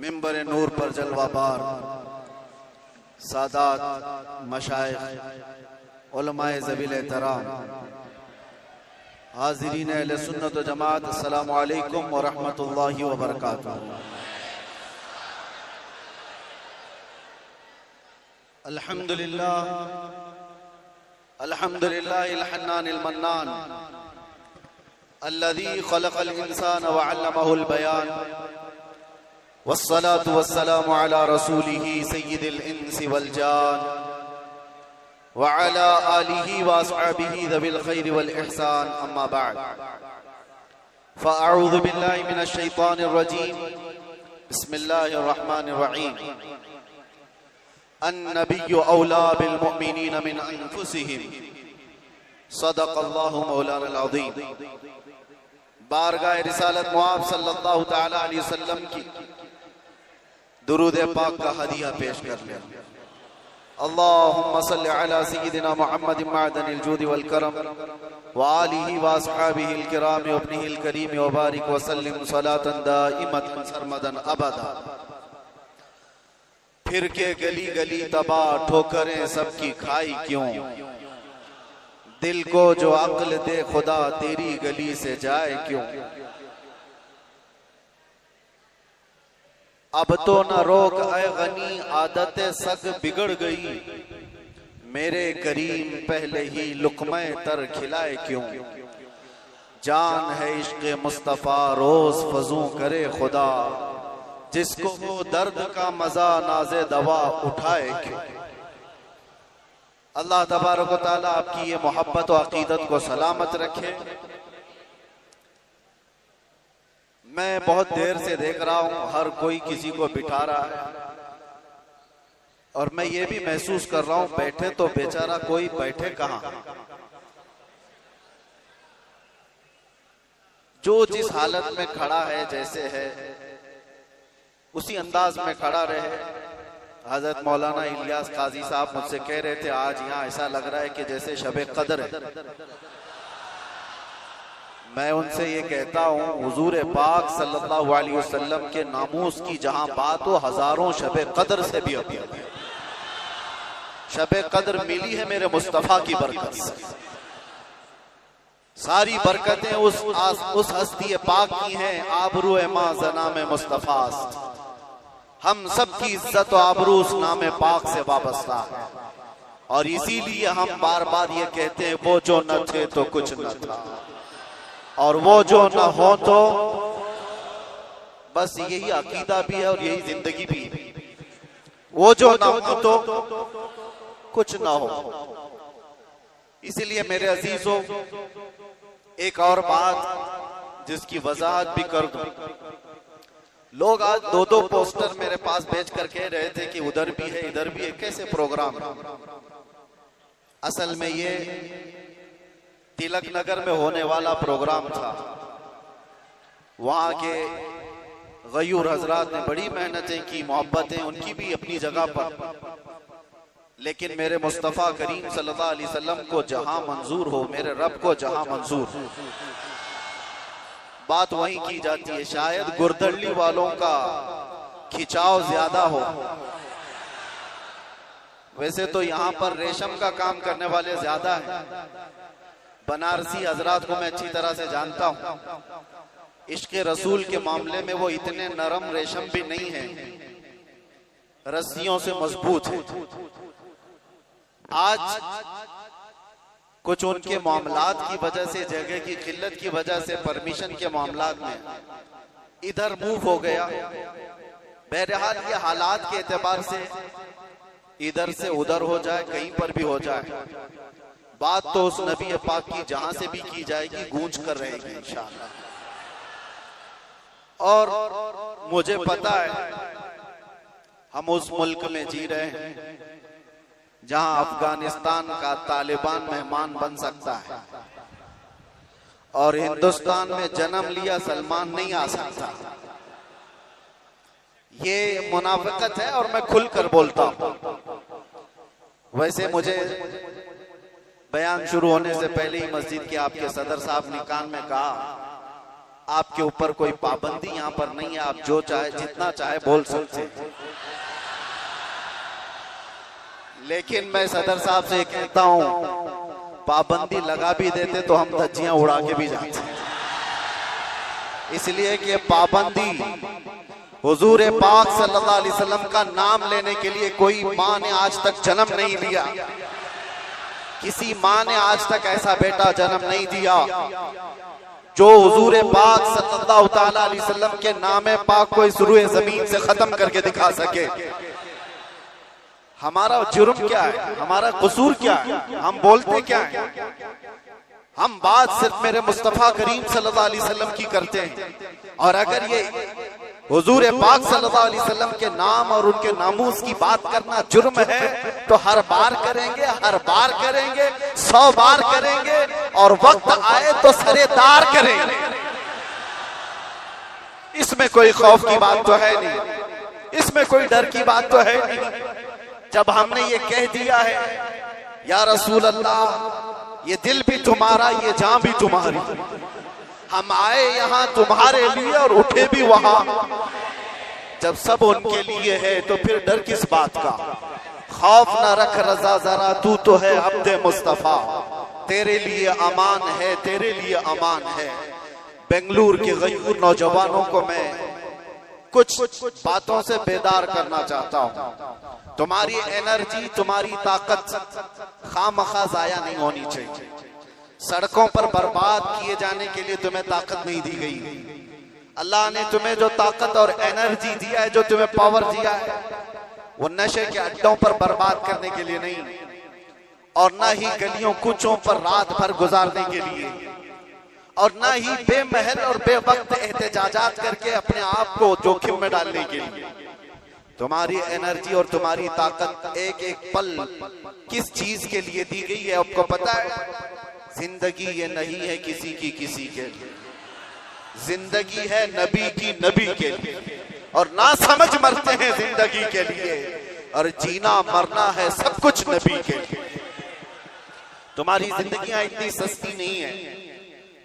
मिंबर नूर पर जलवाबार सादात मशाइख उलमाए ज़बील एहतराम हाज़रीन अहले सुन्नत व जमात, अस्सलामु अलैकुम व रहमतुल्लाहि व बरकातुहू। अल्हम्दुलिल्लाह अल्हम्दुलिल्लाहिल हन्नानिल मन्नान अल्लज़ी खलक़ल इंसान व अल्लमहुल बयान वस्सलातु वस्सलामु अला रसूलिही सय्यिदिल इंसी वल जान व अला आलिही व अस्हाबिही ज़विल खैरि वल इहसान, अम्मा बअद। फ़अऊज़ु बिल्लाहि मिनश शैतानिर रजीम, बिस्मिल्लाहिर रहमानिर रहीम। अन्नबिय्यु औला बिल मुअमिनीन मिन अनफुसिहिम, सदक़ल्लाहु मौलानाल अज़ीम। बारगाह रिसालत मुआब सल्लल्लाहु तआला अलैहि वसल्लम की दुरूद पाक का हदिया पेश कर लिया। अल्लाहुम्मा सल्लि अला सय्यिदिना मुहम्मदिन मअदनिल जूदि वल करम व आलिहि व अस्हाबिहिल किराम व इब्निहिल करीम व बारिक व सल्लिम सलातन दाइमतन सरमदन अबदा। फिर के गली गली तबाह ठोकरें सबकी खाई क्यों, दिल को जो अक्ल दे खुदा तेरी गली से जाए क्यों। अब तो न रोक ऐ गनी आदत सग बिगड़ गई, मेरे करीम पहले ही लुक़मे तर खिलाए क्यों। जान है इश्क़ मुस्तफ़ा रोज फजू करे खुदा, जिसको वो दर्द का मजा नाज़े दवा उठाए क्यों। अल्लाह तबारक व तआला आपकी ये मोहब्बत व अकीदत को सलामत रखे। मैं बहुत देर से देख रहा हूं हर कोई किसी को बिठा रहा है, और मैं ये भी महसूस कर रहा हूं बैठे तो बेचारा कोई बैठे कहां। जो जिस हालत में खड़ा है, जैसे है उसी अंदाज में खड़ा रहे। हजरत मौलाना इलियास काजी साहब मुझसे कह रहे थे आज यहाँ ऐसा लग रहा है कि जैसे शबे कदर है। मैं उनसे ये कहता हूँ हुजूर पाक सल्लल्लाहु अलैहि वसल्लम के नामूस की जहां बात हो, हजारों शबे कदर से भी अभी शबे कदर मिली है मेरे मुस्तफा की बरकत से। सारी बरकतें उस हस्ती पाक की हैं, आबरू मां ज़नाम मुस्तफास्त। हम सब की इज्जत और आबरू उस नाम पाक से वाबस्ता है, और इसीलिए हम बार बार ये कहते हैं वो जो न थे तो कुछ न था, और वो जो न हो तो बस। यही अकीदा भी है और यही जिंदगी भी है। वो जो न हो तो कुछ न हो। इसीलिए मेरे अजीजों, एक और बात जिसकी वजाहत भी कर दूं। लोग आज दो दो पोस्टर मेरे पास भेज कर कह रहे थे कि उधर भी है इधर भी है, कैसे प्रोग्राम है। असल में ये तिलक नगर में होने वाला प्रोग्राम था। वहां के गयूर हजरात ने बड़ी मेहनतें की, मोहब्बतें उनकी भी अपनी जगह पर, लेकिन मेरे मुस्तफ़ा करीम सल्लल्लाहु अलैहि वसल्लम को जहां मंजूर हो, मेरे रब को जहां मंजूर हो, बात वहीं की जाती है। शायद गुरदल्ली वालों का खिंचाव ज्यादा हो। वैसे तो यहाँ पर रेशम का काम करने वाले ज्यादा हैं। बनारसी हजरात को मैं अच्छी तरह से जानता हूँ। इश्क़ रसूल के मामले में वो इतने नरम रेशम भी नहीं है, रस्सियों से मजबूत है। आज कुछ उनके मामलात की वजह से, जगह की किल्लत की वजह से, परमिशन के मामलात में इधर मूव हो गया। बहरहाल ये हालात के एतबार से इधर से उधर हो जाए, कहीं पर भी हो जाए, बात तो उस नबी पाक की जहां से भी की जाएगी गूंज कर रहेगी इंशाअल्लाह। और मुझे पता है हम उस मुल्क में जी रहे हैं जहां अफगानिस्तान का तालिबान मेहमान बन सकता है, और हिंदुस्तान में जन्म लिया सलमान नहीं आ सकता। ये मुनाफिकत है और मैं खुलकर बोलता हूं। वैसे मुझे बयान शुरू होने से पहले ही मस्जिद के आपके सदर साहब ने कान में कहा आपके ऊपर कोई पाबंदी यहाँ पर नहीं है, आप जो चाहे जितना चाहे बोल सकते हैं। लेकिन मैं सदर साहब से कहता हूं, पाबंदी लगा भी देते तो हम धज्जियां उड़ा के भी जाते हैं, इसलिए कि पाबंदी हुजूर पाक सल्लल्लाहु अलैहि वसल्लम का नाम लेने के लिए कोई माँ ने आज तक जन्म नहीं लिया, किसी माँ ने आज तक ऐसा बेटा जन्म नहीं दिया जो हुजूर पाक सल्लल्लाहु ताला अलैहि वसल्लम के नाम पाक को इस रूए जमीन से खत्म करके दिखा सके। हमारा जुर्म क्या है, हमारा कसूर क्या है, हम बोलते क्या है? हम बात सिर्फ मेरे मुस्तफा करीम सल्लल्लाहु अलैहि वसल्लम की करते हैं, और अगर ये हुजूर पाक सल्लल्लाहु अलैहि वसल्लम के नाम और उनके नामूस की बात करना जुर्म है तो हर बार करेंगे, हर बार करेंगे, 100 बार करेंगे, और वक्त आए तो सरेदार करेंगे। इसमें कोई खौफ की बात तो है नहीं, इसमें कोई डर की बात तो है नहीं। जब हमने ये कह दिया है या रसूल अल्लाह, ये दिल भी तुम्हारा, ये जान भी तुम्हारी, हम आए यहाँ तुम्हारे लिए और उठे भी वहां, जब सब उनके लिए है तो फिर डर किस बात का? खौफ न रख रजा जरा, तू तो है अब्दे मुस्तफा, तेरे लिए अमान है, तेरे लिए अमान है। बेंगलुरु के गयूर नौजवानों को मैं कुछ बातों से बेदार करना चाहता हूं। तुम्हारी एनर्जी, तुम्हारी ताकत खामखा जाया नहीं होनी चाहिए। सड़कों पर बर्बाद किए जाने के लिए तुम्हें ताकत नहीं दी गई। अल्लाह ने तुम्हें जो ताकत और एनर्जी दिया है, जो तुम्हें पावर दिया है, वो नशे के अड्डों पर बर्बाद करने के लिए नहीं, और ना ही गलियों कूचों पर रात भर गुजारने के लिए, और ना ही बेमहल और बेवक्त एहतजाजात करके अपने आप को जोखिम में डालने के लिए। तुम्हारी एनर्जी और तुम्हारी ताकत एक एक पल किस चीज के लिए दी गई है आपको पता है? जिंदगी ये नहीं है किसी की किसी के लिए, जिंदगी है नबी की नबी के लिए, और ना समझ मरते हैं जिंदगी के लिए, और जीना मरना है सब कुछ नबी के लिए। तुम्हारी जिंदगियां इतनी सस्ती नहीं है,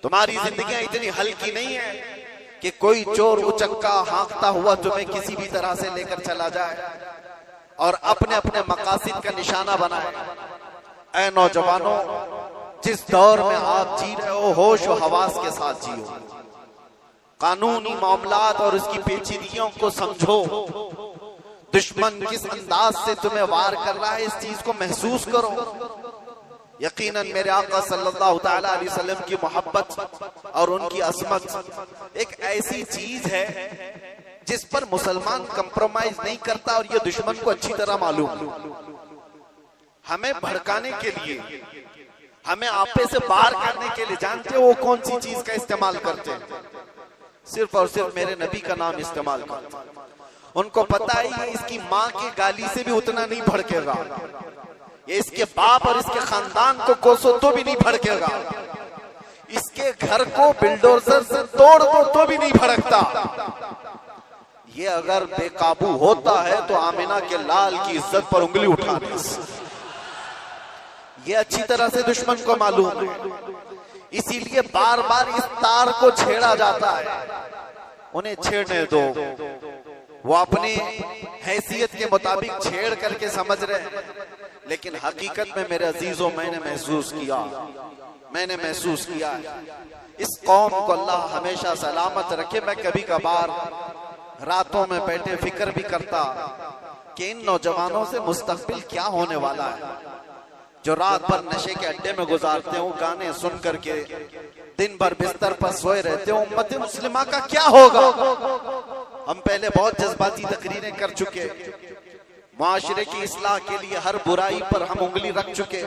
तुम्हारी जिंदगियां इतनी हल्की नहीं है कि कोई चोर उचक्का हाँकता हुआ तुम्हें किसी भी तरह से लेकर चला जाए और अपने अपने मकासद का निशाना बनाए। ऐ नौजवानों, जिस दौर में आप जी रहे हो, होश और हवास के साथ जियो, कानूनी मामलात और उसकी पेचीदगियों को समझो। दुश्मन किस अंदाज से तुम्हें वार कर रहा है, इस चीज को महसूस करो। यकीनन मेरे आका सल्लल्लाहु ताला अलैहि वसल्लम की मोहब्बत और उनकी असमत एक ऐसी चीज है जिस पर मुसलमान कंप्रोमाइज नहीं करता, और ये दुश्मन को अच्छी तरह मालूम। हमें भड़काने के लिए, हमें आपे से बाहर करने के लिए, जानते हो वो कौन सी चीज का इस्तेमाल करते हैं? सिर्फ और सिर्फ मेरे नबी का नाम इस्तेमाल करते हैं। उनको पता है इसकी माँ की गाली से भी उतना नहीं भड़केगा, ये इसके बाप और इसके खानदान को कोसो तो भी नहीं भड़केगा, इसके घर को बिल्डोजर से तोड़ दो तो भी नहीं भड़कता। ये अगर बेकाबू होता है तो आमिना के लाल की इज्जत पर उंगली उठा दे। ये अच्छी तरह से दुश्मन को मालूम है, इसीलिए बार बार इस तार को छेड़ा जाता है। उन्हें छेड़ने दो, वो अपनी हैसियत के मुताबिक छेड़ करके समझ रहे हैं, लेकिन हकीकत में मेरे अजीजों मैंने महसूस किया इस कौम को अल्लाह हमेशा सलामत रखे। मैं कभी कभार रातों में बैठे फिक्र भी करता कि इन नौजवानों से मुस्तकबिल क्या होने वाला है, जो रात भर नशे के अड्डे में गुजारते हो, गाने सुन करके दिन भर बिस्तर पर सोए रहते हो। उम्मत मुस्लिमा का क्या होगा? हम पहले बहुत जज्बाती तकरीरें कर चुके, माशरे की इस्लाह के लिए हर बुराई पर हम उंगली रख चुके,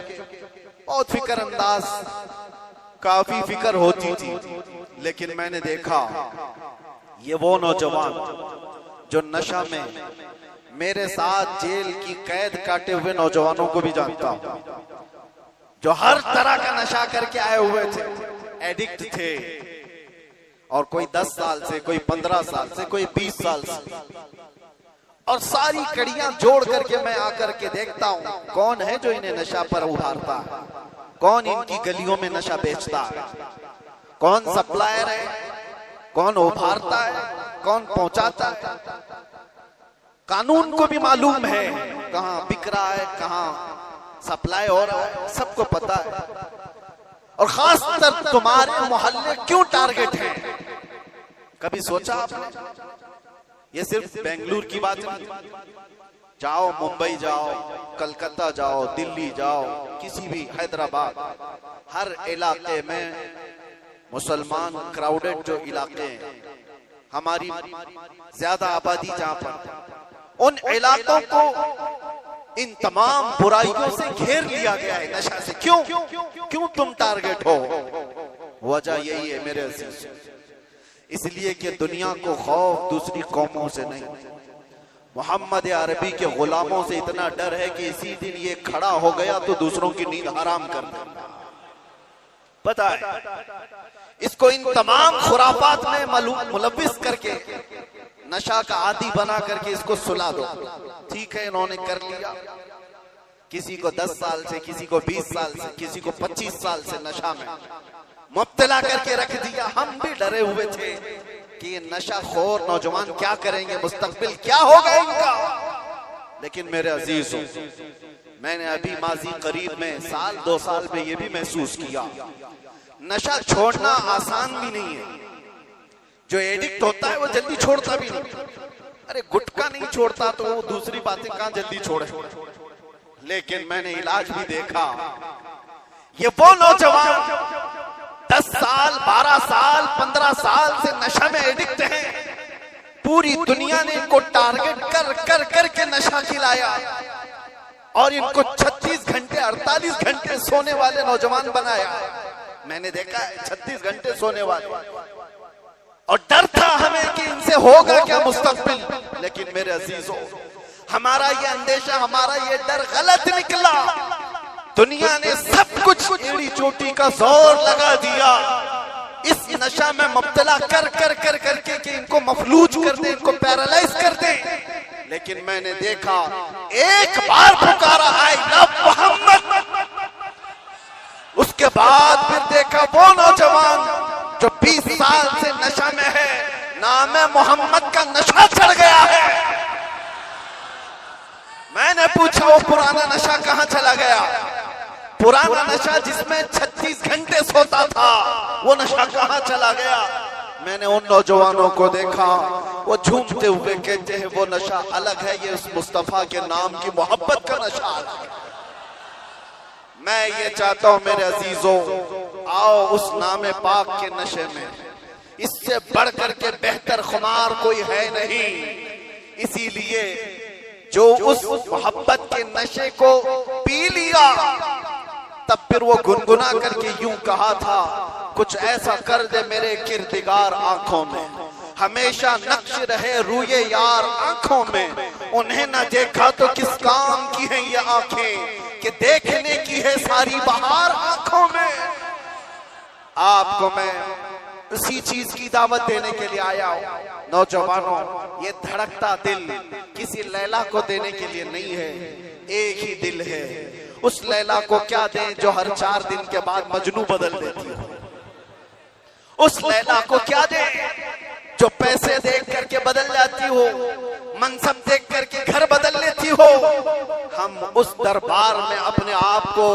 बहुत फिक्र अंदाज, काफी फिक्र होती थी। लेकिन मैंने देखा ये वो नौजवान जो नशा में मेरे साथ जेल की कैद काटे हुए नौजवानों को भी जानता हूं, जो हर तरह का नशा करके आए हुए थे, एडिक्ट थे, और कोई 10 साल से, कोई 15 साल से, कोई 20 साल से, और सारी कड़ियां जोड़ करके मैं आकर के देखता हूं कौन है जो इन्हें नशा पर उभारता है, कौन इनकी गलियों में नशा बेचता है, कौन सप्लायर है, कौन उभारता है, कौन पहुंचाता है। कानून को भी मालूम है कहां बिक रहा है, कहां सप्लाई हो रहा है, सबको पता है। और खासकर तुम्हारे मोहल्ले क्यों टारगेट है, कभी सोचा आपने? ये सिर्फ बेंगलुरु की बात नहीं, जाओ मुंबई जाओ, कलकत्ता जाओ, दिल्ली जाओ, किसी भी, हैदराबाद, हर इलाके में मुसलमान क्राउडेड जो इलाके हैं, हमारी ज्यादा आबादी जहां पर, उन इलाकों को इन तमाम बुराइयों से घेर लिया गया है, नशा से। क्यों तुम टारगेट हो? वजह यही है मेरे अजीज, इसलिए कि दुनिया को खौफ दूसरी कौमों से नहीं, मोहम्मद अरबी के गुलामों से इतना डर है कि इसी दिन ये खड़ा हो गया तो दूसरों की नींद हराम कर देगा। पता है इसको इन तमाम खुराफात में मुलविस करके, नशा का आदी बना करके इसको सुला दो। ठीक है, इन्होंने कर लिया, किसी को 10 साल से, किसी को 20 साल से, किसी को 25 साल से नशा में मुब्तला करके रख दिया। हम भी डरे हुए थे कि ये नशा खोर नौजवान क्या करेंगे, मुस्तकबिल क्या होगा इनका। लेकिन मेरे अजीजों, मैंने अभी माजी करीब में, साल 2 साल में ये भी महसूस किया, नशा छोड़ना आसान भी नहीं है। जो एडिक्ट होता है वो जल्दी छोड़ता भी नहीं। अरे गुटखा नहीं छोड़ता तो वो दूसरी बातें कहां जल्दी छोड़े। लेकिन मैंने इलाज भी देखा, ये वो नौजवान 10 साल, 12 साल, 15 साल से नशा में एडिक्ट हैं। पूरी दुनिया ने इनको टारगेट कर कर करके नशा खिलाया और इनको 36 घंटे, 48 घंटे सोने वाले नौजवान बनाया। मैंने देखा है 36 घंटे सोने वाले, और डर था हमें कि इनसे होगा क्या मुस्तकबिल। लेकिन मेरे अजीजों, हमारा ये अंदेशा, हमारा ये डर गलत निकला। दुनिया ने सब कुछ एड़ी चोटी का जोर लगा दिया इस नशा में मुब्तला कर कर कर करके कि इनको मफलूज कर दे, इनको पैरालाइज कर दे। लेकिन मैंने देखा, एक बार पुकारा आई लव मोहम्मद, उसके बाद फिर देखा वो नौजवान जो 20 साल से नशा में है, नाम मोहम्मद का नशा चढ़ गया है। मैंने पूछा वो पुराना नशा कहां चला गया? पुराना नशा जिसमें 36 घंटे सोता था, वो नशा कहां चला गया? मैंने उन नौजवानों को देखा, वो झूमते हुए कहते हैं वो नशा अलग है, ये उस मुस्तफा के नाम की मोहब्बत का नशा अलग है। मैं ये चाहता हूं मेरे अजीजों, आओ उस नाम पाक के नशे में, इससे बढ़कर के बेहतर खुमार कोई है नहीं। इसीलिए जो उस मोहब्बत के नशे को पी लिया, तब फिर वो गुनगुना करके यूं कहा था, कुछ ऐसा कर दे मेरे किरदिगार आंखों में, हमेशा नक्श रहे रूये यार आंखों में। उन्हें न देखा तो किस काम की है ये आंखें, कि देखने की है सारी बहार आंखों में। आपको मैं उसी चीज की दावत देने के लिए आया हूं। नौजवानों, ये धड़कता दिल किसी लैला को देने के लिए नहीं है, एक ही दिल है। उस लैला को क्या दें जो हर 4 दिन के बाद मजनू बदल देती हो? उस लैला को क्या दें जो पैसे देख करके बदल जाती हो, मनसब देख करके घर बदल लेती हो? हम उस दरबार में अपने आप को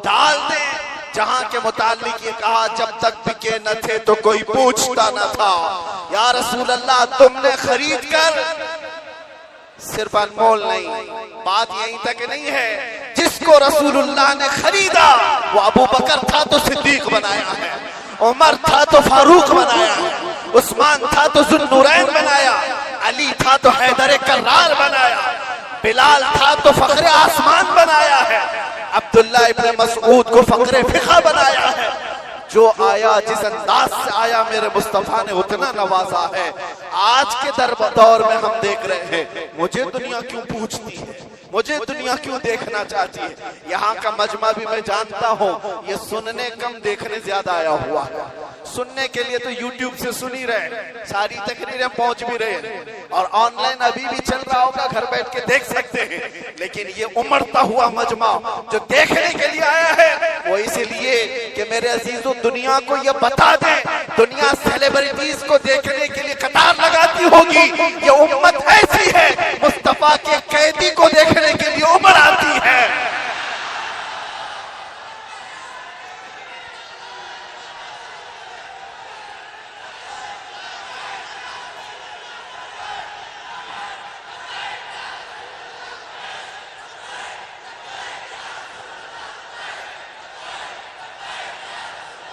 डाल दें जहां के मुतालिक ये कहा, जब तक बिके न थे तो कोई पूछता न था। या रसूल अल्लाह, तुमने खरीद कर, सिर्फ अनमोल नहीं, बात यहीं तक नहीं है, जिसको रसूलुल्लाह ने खरीदा वो अबू बकर था तो सिद्दीक बनाया है, उमर था तो फारूक बनाया है, उस्मान था तो जुन्नूरैन बनाया, अली था तो हैदर कर्रार बनाया, बिलाल था तो फखरे आसमान बनाया है, अब्दुल्ला इब्न मसऊद को फखरे फिखा बनाया है। जो आया जिस अंदाज से आया, मेरे मुस्तफा ने उतना नवाजा है। आज के दौर में हम देख रहे हैं, मुझे दुनिया क्यों पूछती है, मुझे दुनिया क्यों देखना चाहती है। यहाँ का मजमा भी मैं जानता हूँ, ये सुनने कम देखने ज्यादा आया हुआ है। सुनने के लिए तो यूट्यूब से सुन ही रहे, सारी तकरीरें पहुंच भी रहे, और ऑनलाइन अभी भी चल रहा होगा, घर बैठ के देख सकते हैं। लेकिन ये उमड़ता हुआ मजमा जो देखने के लिए आया है, वो इसलिए कि मेरे अजीजों दुनिया को ये बता दें, दुनिया सेलिब्रिटीज को देखने के लिए कतार लगाती होगी, ये उम्मत ऐसी है मुस्तफा के कैदी को देखने के लिए उमड़ आती है।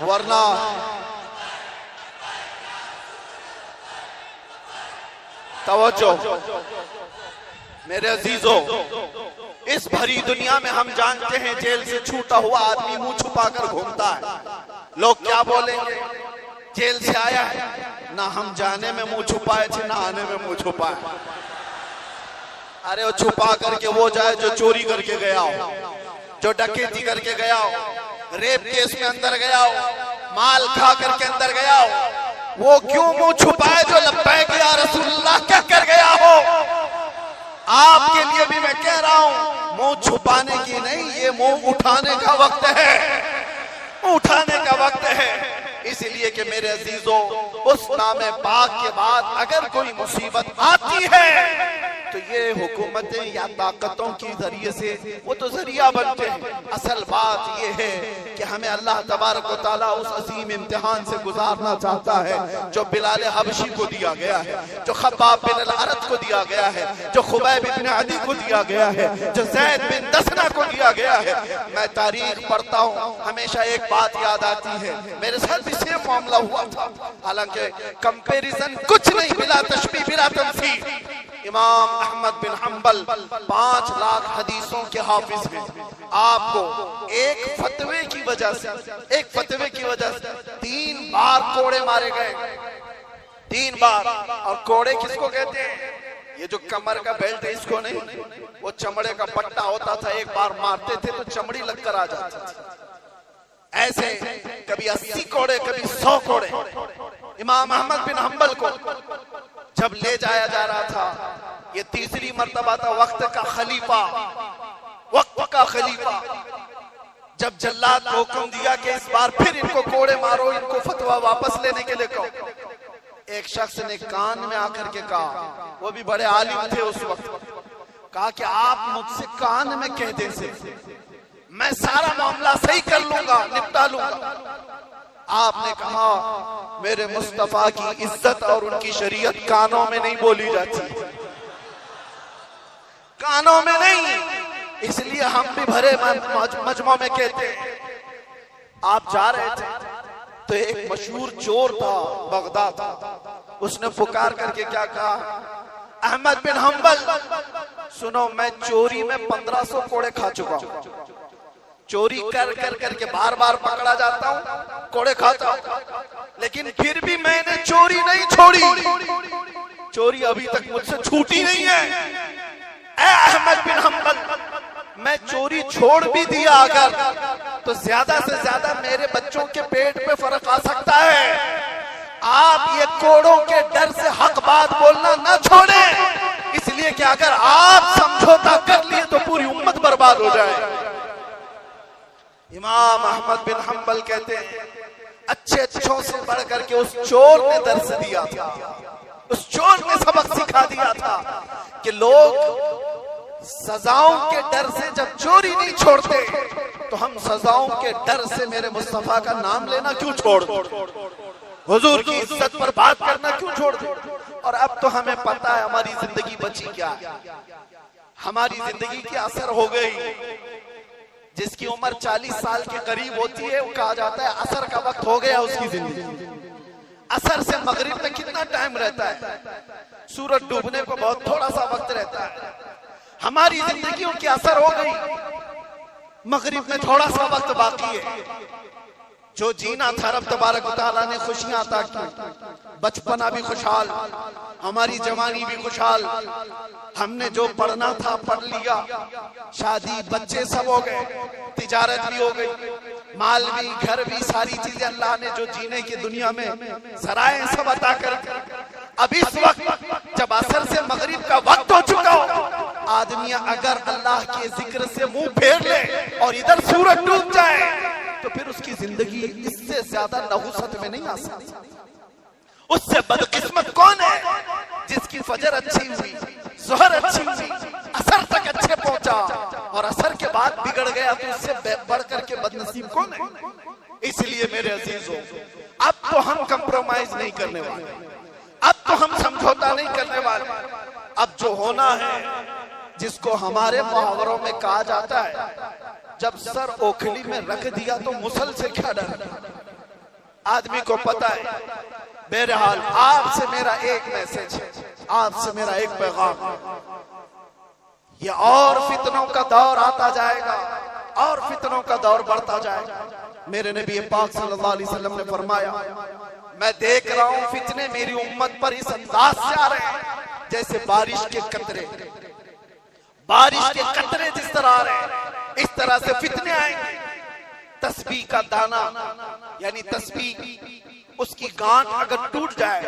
वरना तवज्जो मेरे अजीजों, इस भरी दुनिया में हम जानते हैं जेल से छूटा हुआ आदमी मुंह छुपाकर घूमता है। लोग क्या बोलेंगे, जेल से आया है ना, हम जाने में मुंह छुपाए थे ना आने में मुंह छुपाए। अरे वो छुपा करके वो जाए जो चोरी करके गया हो, जो डकैती करके गया हो, रेप केस में अंदर गया हो, माल खा करके अंदर गया हो, वो क्यों मुंह छुपाए जो लब्बैक या रसूलुल्लाह कह कर गया हो। आपके लिए भी मैं कह रहा हूं, मुंह छुपाने की नहीं, ये मुंह उठाने का वक्त है, उठाने का वक्त है। इसलिए कि मेरे अजीजों, उस नामे पाक के बाद अगर कोई मुसीबत आती है तो ये हुकूमतें या ताकतों के जरिए से वो तो जरिया बनते हैं। असल बात ये है कि हमें अल्लाह तबारक व तआला उस अजीम इम्तिहान से गुजारना चाहता है जो बिलाल हबशी को दिया गया है, जो खब्बाब बिन अल-अरत को दिया गया है, जो खुबैब बिन अदी को दिया गया है, जो ज़ैद बिन दसना को दिया गया है। मैं तारीख पढ़ता हूँ, हमेशा एक बात याद आती है, मेरे साथ भी सेम मामला हुआ था। हालांकि कंपैरिजन कुछ नहीं, बिला तशबीह बिला तमसील। इमाम अहमद बिन हंबल 5 लाख हदीसों के हाफिज हैं। आपको एक फतवे की वजह से 3 बार कोड़े मारे गए, 3 बार। और कोड़े किसको कहते हैं? ये जो कमर का बेल्ट है इसको नहीं, वो चमड़े का पट्टा होता था, एक बार मारते थे तो चमड़ी लगकर आ जाती थी। ऐसे कभी 80 कोड़े, कभी 100 कोड़े। इमाम अहमद बिन हंबल को जब ले जाया जा रहा था, ये तीसरी मर्तबा था, वक्त का खलीफा जब जल्लाद को हुक्म दिया कि इस बार फिर इनको कोड़े मारो, इनको फतवा वापस लेने के लिए कहो। एक शख्स ने कान में आकर के कहा, वो भी बड़े आलिम थे उस वक्त, कहा कि आप मुझसे कान में कह दें से मैं सारा मामला सही कर लूंगा, निपटा लूंगा। आपने कहा मेरे मुस्तफा की इज्जत और उनकी शरीयत कानों में नहीं बोली जाती, कानों में नहीं। इसलिए हम भी भरे मजमा में कहते हैं। आप जा रहे थे तो एक मशहूर चोर था, बगदाद था, उसने पुकार करके क्या कहा, अहमद बिन हंबल सुनो, मैं चोरी में 1500 कोड़े खा चुका हूं, चोरी कर कर करके बार बार पकड़ा जाता हूं, कोड़े खाता हूं, लेकिन फिर भी मैंने चोरी नहीं छोड़ी, चोरी अभी तक मुझसे छूटी नहीं है। ऐ अहमद बिन हंबल, मैं चोरी छोड़ भी दिया अगर तो ज्यादा से ज्यादा मेरे बच्चों के पेट पे फर्क आ सकता है। आप ये कोड़ों के डर से हक बात बोलना न छोड़ें, इसलिए कि अगर आप समझौता कर लिए तो पूरी उम्मत बर्बाद हो जाए। इमाम अहमद बिन हंबल कहते हैं, अच्छों से बढ़ करके उस चोर ने दर्स दिया था, उस चोर ने सबक सिखा दिया था कि लोग सजाओं के डर से जब चोरी नहीं छोड़ते तो हम सजाओं के डर से मेरे मुस्तफा का नाम लेना क्यों छोड़ दो, हुजूर की इज्जत पर बात करना क्यों छोड़ दो। और अब तो हमें पता है हमारी जिंदगी बची क्या है, हमारी जिंदगी की असर हो गई। जिसकी उम्र 40 साल के करीब होती है वो कहा जाता है असर का वक्त हो गया उसकी जिंदगी। असर से मगरिब में कितना टाइम रहता है, सूरज डूबने को बहुत थोड़ा सा वक्त रहता है। हमारी जिंदगियों की असर हो गई, मगरिब में थोड़ा सा वक्त बाकी है। जो जीना था रब तबारक व तआला ने खुशियां अता की, बचपना भी खुशहाल, हमारी जवानी भी खुशहाल, हमने जो पढ़ना था पढ़ लिया, शादी बच्चे सब हो गए, तिजारत भी हो गई, माल भी, घर भी, सारी चीजें अल्लाह ने जो जीने की दुनिया में सराय सब अता कर। अब इस वक्त जब असर से मगरिब का वक्त हो चुका हो, आदमी अगर अल्लाह के जिक्र से मुंह फेर ले और इधर सूरज डूब जाए तो फिर उसकी जिंदगी इससे ज्यादा नहुसत में नहीं आ सकती। उससे बदकिस्मत कौन है जिसकी फजर अच्छी हुई, ज़ोहर अच्छी हुई, असर तक अच्छे पहुंचा और असर के बाद बिगड़ गया, तो उससे बढ़ करके बदनसीब कौन है। इसलिए मेरे अजीजों, अब तो हम कंप्रोमाइज नहीं करने वाले, अब तो हम समझौता नहीं करने वाले। अब जो होना है, जिसको हमारे मुहावरों में कहा जाता है, जब सर ओखली में रख दिया तो मुसल से क्या डर। आदमी को पता है। बहरहाल आपसे मेरा एक मैसेज है, आपसे मेरा एक पैगाम, ये और फितनों का दौर आता जाएगा और फितनों का दौर बढ़ता जाएगा। मेरे नबी पाक सल्लल्लाहु अलैहि वसल्लम ने फरमाया, मैं देख रहा हूं फितने मेरी उम्मत पर इस अंदाज से आ रहे हैं जैसे बारिश के कतरे, बारिश के कतरे जिस तरह आ रहे हैं, इस तरह से फितने आएंगे। तस्बीह का दाना यानी तस्बीह, उसकी गांठ अगर टूट जाए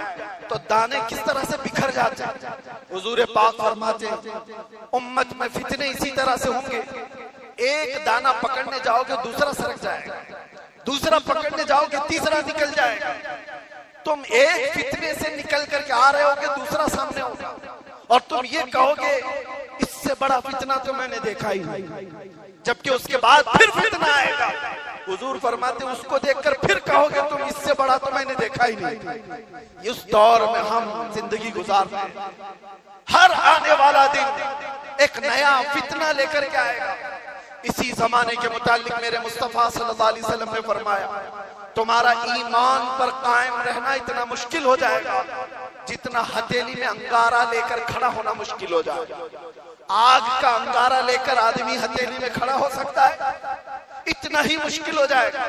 तो दाने किस तरह से बिखर जाते हैं। हुजूर पाक फरमाते हैं, उम्मत में फितने इसी तरह से होंगे। एक दाना पकड़ने जाओगे दूसरा सरक जाएगा, दूसरा पकड़ने जाओगे तीसरा निकल जाएगा। तुम एक फितने से निकल करके आ रहे होगे, दूसरा सामने होगा और तुम ये कहोगे इससे बड़ा फितना तो मैंने देखा ही नहीं, जबकि उसके बाद फिर फितना आएगा। हुजूर फरमाते उसको देखकर फिर कहोगे तुम इससे बड़ा तो मैंने देखा ही नहीं। इस दौर में हम जिंदगी गुजार रहे हैं। हर आने वाला दिन एक नया फितना लेकर के आएगा। इसी जमाने के मुतालिक मेरे मुस्तफा सल्लल्लाहु अलैहि वसल्लम ने फरमाया, तुम्हारा ईमान पर कायम रहना इतना मुश्किल हो जाएगा जितना हथेली में अंगारा लेकर खड़ा होना मुश्किल हो जाएगा। आग का अंगारा लेकर आदमी हथेली में खड़ा हो सकता है, इतना ही मुश्किल हो जाएगा।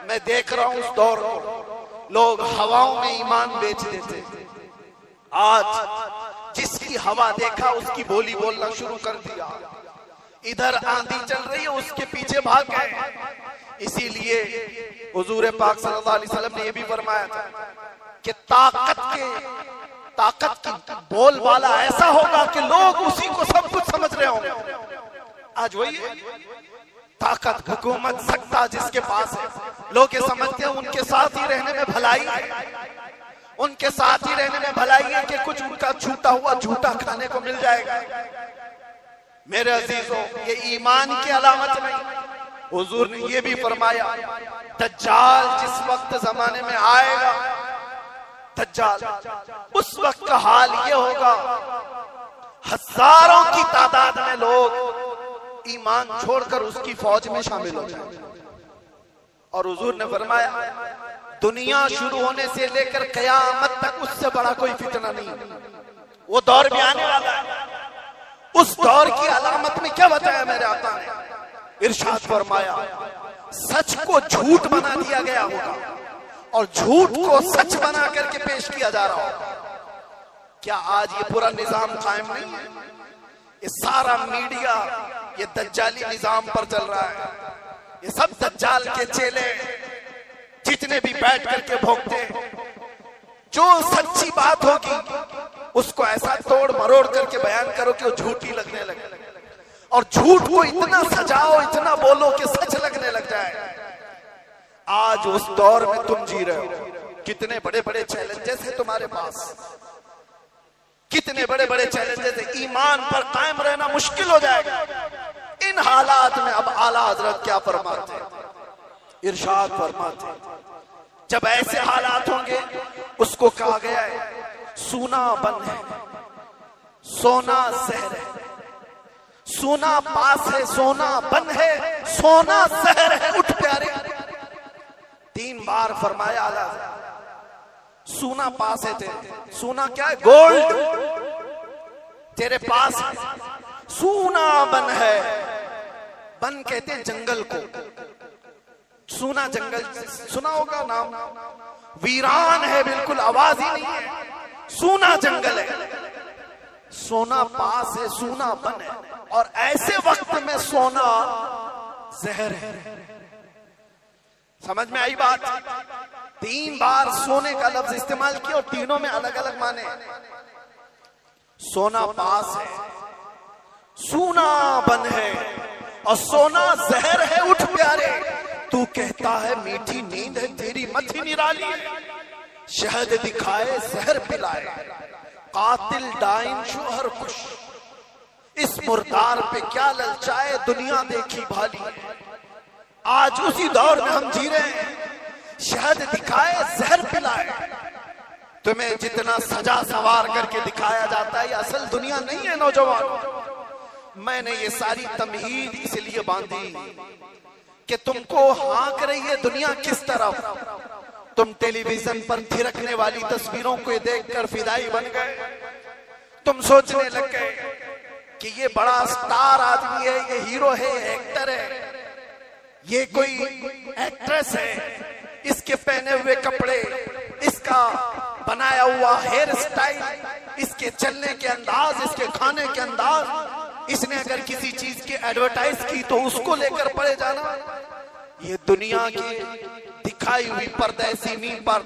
मैं देख रहा हूं उस दौर को, लोग हवाओं में ईमान बेच देते। आज जिसकी हवा देखा उसकी बोली बोलना शुरू कर दिया। इधर आंधी चल रही है, उसके पीछे भाग गए। इसीलिए हुजूर पाक सल्लल्लाहु अलैहि वसल्लम ने यह भी फरमाया था कि ताकत की बोलबाला ऐसा होगा कि लोग उसी को सब कुछ समझ रहे होंगे। आज वही है ताकत, हुकूमत, सत्ता जिसके पास है, लोग ये समझते हैं उनके साथ ही रहने में भलाई है, उनके साथ ही रहने में भलाई है कि कुछ उनका छूटा हुआ झूठा खाने को मिल जाएगा। मेरे अजीजों, ये ईमान की अलामत नहीं। हुजूर ने ये भी फरमाया, दज्जाल जिस वक्त जमाने में आएगा, दज्जाल उस वक्त का हाल ये होगा, हजारों की तादाद में लोग ईमान छोड़कर उसकी फौज में शामिल हो जाएंगे। और हुजूर ने फरमाया, दुनिया शुरू होने से लेकर कयामत तक उससे बड़ा कोई फितना नहीं। वो दौर भी आने वाला है। उस दौर की अलामत में क्या बताया मेरे आका ने? इरशाद फरमाया, सच को झूठ बना दिया गया होगा और झूठ को सच बना करके पेश किया जा रहा होगा। क्या आज ये पूरा निजाम कायम नहीं है? ये सारा मीडिया ये दज्जाली निजाम पर चल रहा है। ये सब दज्जाल के चेले जितने भी बैठ करके भोगते हैं, जो सच्ची बात होगी उसको ऐसा तोड़ मरोड़ करके बयान करो कि वो झूठी लगने लगे, और झूठ को इतना सजाओ, इतना बोलो कि सच लगने लग जाए। आज उस दौर में तुम जी रहे हो। कितने बड़े बड़े चैलेंजेस हैं तुम्हारे पास, कितने बड़े बड़े चैलेंजेस हैं। ईमान पर कायम रहना मुश्किल हो जाएगा। इन हालात में अब आला हजरत क्या फरमाते हैं? इरशाद फरमाते हैं, जब ऐसे हालात होंगे, उसको कहा गया है सोना बन है, सोना जहर है, सोना पास है, सोना बन है, सोना जहर है, उठ प्यारे। 3 बार फरमाया आला, सोना पास है तेरे। सोना क्या है? गोल्ड तेरे पास है। सोना बन है, बन कहते हैं जंगल को। सोना जंगल सुना होगा नाम, वीरान है, बिल्कुल आवाज ही नहीं है, सोना जंगल है। सोना पास है, सोना बन है, और ऐसे वक्त में सोना जहर है। समझ में आई बात? 3 बार सोने का लफ्ज इस्तेमाल किया और तीनों में अलग अलग माने। सोना पास है, सोना बन है और सोना जहर है। उठ प्यारे, तू कहता है मीठी नींद है तेरी मथी निराली, शहद दिखाए जहर पिलाए, कातिल डाइन शोहर खुश, इस मुर्दार पे क्या ललचाए दुनिया देखी भाली। आज उसी दौर में हम जी रहे हैं, शहद दिखाए जहर पिलाए। तुम्हें जितना सजा सवार करके दिखाया जाता है ये असल दुनिया नहीं है नौजवान। मैंने ये सारी तमहीद इसलिए बांधी कि तुमको हाँक रही है दुनिया किस तरफ। तुम टेलीविजन पर थिरकने वाली तस्वीरों को देखकर फिदाई बन गए। तुम सोचने लग गए कि ये बड़ा स्टार आदमी है, ये हीरो है, ये एक्टर है, ये कोई एक्ट्रेस है, इसके पहने हुए कपड़े, इसका बनाया हुआ हेयर स्टाइल, इसके चलने के अंदाज, इसके खाने के अंदाज, इसने अगर किसी चीज की एडवर्टाइज की तो उसको लेकर पड़े जाना। ये दुनिया की दिखाई हुई परदेसी नींद पर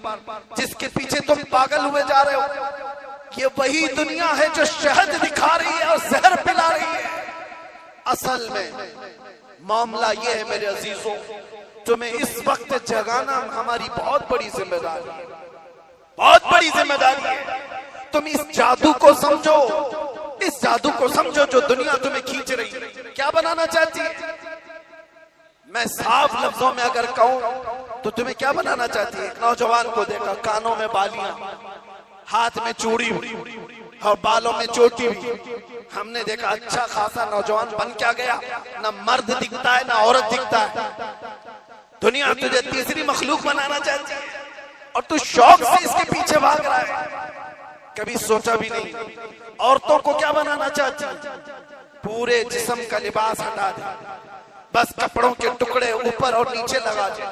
जिसके पीछे तुम पागल हुए जा रहे हो, ये वही दुनिया है जो शहद दिखा रही है और जहर पिला रही है। असल में मामला ये है मेरे अजीजों, तुम्हें इस वक्त जगाना हमारी बहुत बड़ी जिम्मेदारी है, बहुत बड़ी जिम्मेदारी है। तुम इस जादू को समझो, इस जादू को समझो जो दुनिया तुम्हें खींच रही है। क्या बनाना चाहती है? मैं साफ लफ्जों में अगर कहूं तो तुम्हें क्या बनाना चाहती है? एक नौजवान को देखा, कानों में बालियां, हाथ में चूड़ी और बालों में चोटी हुई। हमने देखा अच्छा खासा नौजवान बन क्या गया, ना मर्द दिखता है ना औरत दिखता है। दुनिया तुझे तीसरी मखलूक बनाना चाहती है और तू शौक से इसके पीछे भाग रहा है। कभी सोचा भी नहीं औरतों को क्या बनाना चाहती है? पूरे जिस्म का लिबास हटा दे, बस कपड़ों के टुकड़े ऊपर और नीचे लगा दे,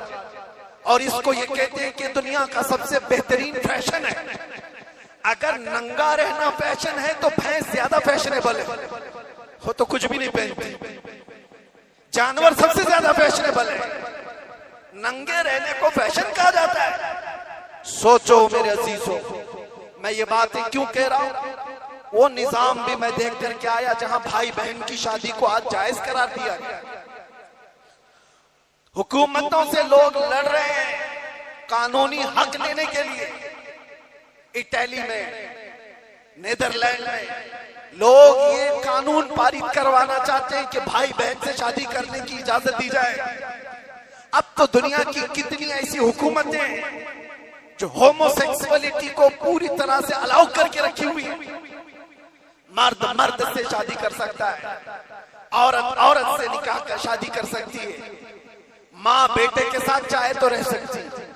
और इसको ये कहते हैं कि दुनिया का सबसे बेहतरीन फैशन है। अगर नंगा रहना फैशन है तो भैंस ज्यादा फैशनेबल है, हो तो कुछ भी नहीं पहनती। जानवर सबसे ज्यादा फैशनेबल है, नंगे रहने को फैशन कहा जाता है। सोचो मेरे अजीजों, मैं ये बातें क्यों कह रहा हूं? वो निजाम भी मैं देख करके आया जहां भाई बहन की शादी को आज जायज करार दिया गया। हुकूमतों से लोग लड़ रहे हैं कानूनी हक लेने के लिए। इटली में, नेदरलैंड में लोग ये कानून पारित करवाना चाहते हैं कि भाई बहन से शादी करने की इजाजत दी जाए। अब तो दुनिया की कितनी ऐसी हुकूमतें हैं जो होमोसेक्सुअलिटी को पूरी तरह से अलाउ करके रखी हुई है। मर्द मर्द से शादी कर सकता है, औरत औरत से निकाह कर शादी कर सकती है, माँ बेटे के साथ चाहे तो रह सकती है,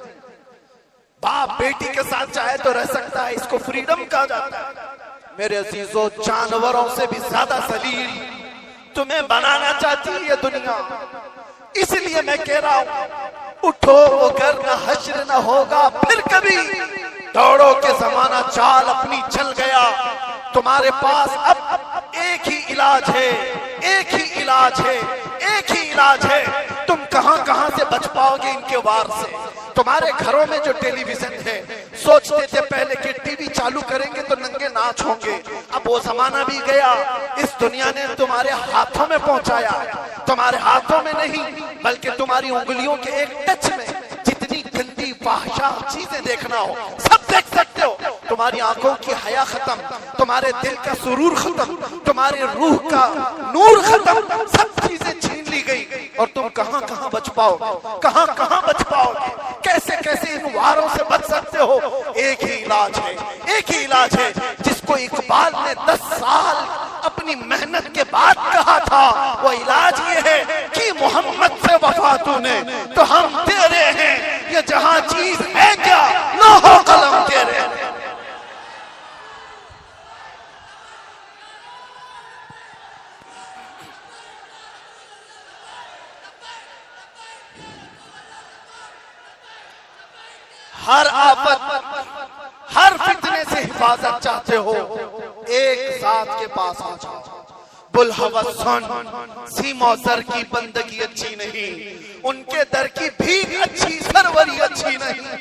बाप बेटी के साथ चाहे तो रह सकता है। इसको फ्रीडम कहा जाता है। मेरे अजीजों, जानवरों से भी ज्यादा सलील तुम्हें बनाना चाहती है ये दुनिया। इसलिए मैं कह रहा हूं, उठो अगर न हश्र न होगा फिर कभी, दौड़ो के जमाना चाल अपनी चल गया। तुम्हारे पास अब एक ही इलाज है, एक ही इलाज है, एक ही इलाज है। तुम कहां कहां से बच पाओगे इनके वार से? तुम्हारे घरों में जो टेलीविजन है, सोचते थे पहले कि टीवी चालू करेंगे तो नंगे नाच होंगे, अब वो जमाना भी गया। इस दुनिया ने तुम्हारे हाथों में पहुंचाया, तुम्हारे हाथों में नहीं बल्कि तुम्हारी उंगलियों के एक टच में जितनी गंदी फाहिशा चीजें देखना हो सब देख सकते हो। तुम्हारी आंखों की हया खत्म, तुम्हारे दिल का सुरूर खत्म, तुम्हारे रूह का नूर खत्म, सब चीजें छीन ली गई। और तुम कहां कहां बच पाओगे, कहां कहां बच पाओगे, कैसे कैसे इन वारों से बच सकते हो? एक ही इलाज है, एक ही इलाज है जिसको इकबाल ने 10 साल अपनी मेहनत के बाद कहा था। वो इलाज ये है कि मोहम्मद से वफा तूने तो हम तेरे हैं, ये जहां चीज है क्या लोहो कलम तेरे। हर आफत, हर फितने से हिफाजत चाहते हो, एक साथ के पास आ जाओ। बुलहवस सुन, सीमौसर की बंदगी अच्छी नहीं, उनके दर की भीख अच्छी, सरवरी अच्छी नहीं।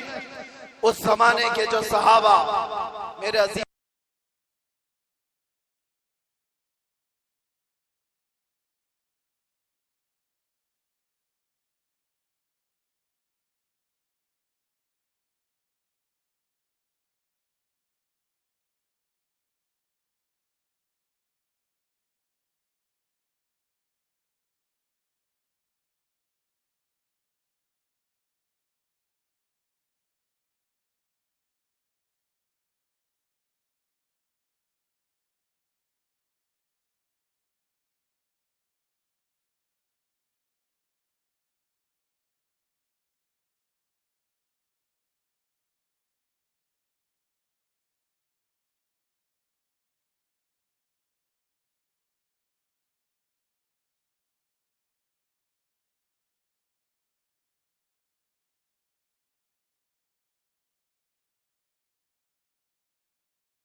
उस जमाने के जो सहाबा, मेरे अजीज